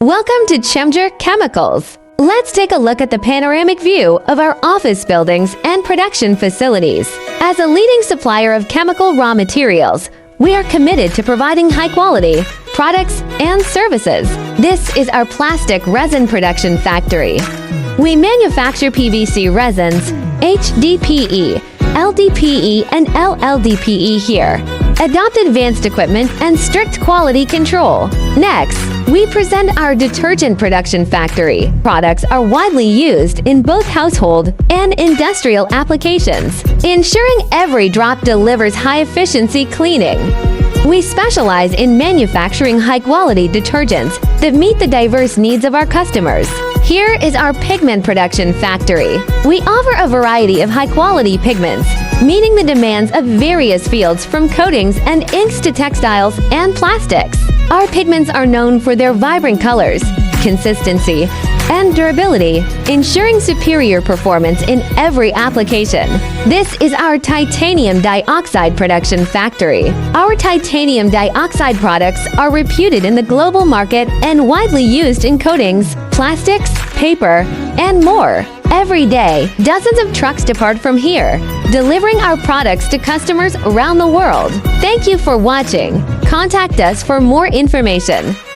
Welcome to Chemger Chemicals. Let's take a look at the panoramic view of our office buildings and production facilities. As a leading supplier of chemical raw materials, we are committed to providing high-quality products and services. This is our Plastic Resin Production Factory. We manufacture PVC resins, HDPE, LDPE, and LLDPE here. Adopt advanced equipment and strict quality control. Next, we present our detergent production factory. Products are widely used in both household and industrial applications, ensuring every drop delivers high-efficiency cleaning. We specialize in manufacturing high-quality detergents that meet the diverse needs of our customers. Here is our pigment production factory. We offer a variety of high-quality pigments, meeting the demands of various fields from coatings and inks to textiles and plastics. Our pigments are known for their vibrant colors, consistency, and durability, ensuring superior performance in every application. This is our titanium dioxide production factory. Our titanium dioxide products are reputed in the global market and widely used in coatings, plastics, paper, and more. Every day, dozens of trucks depart from here, delivering our products to customers around the world. Thank you for watching. Contact us for more information.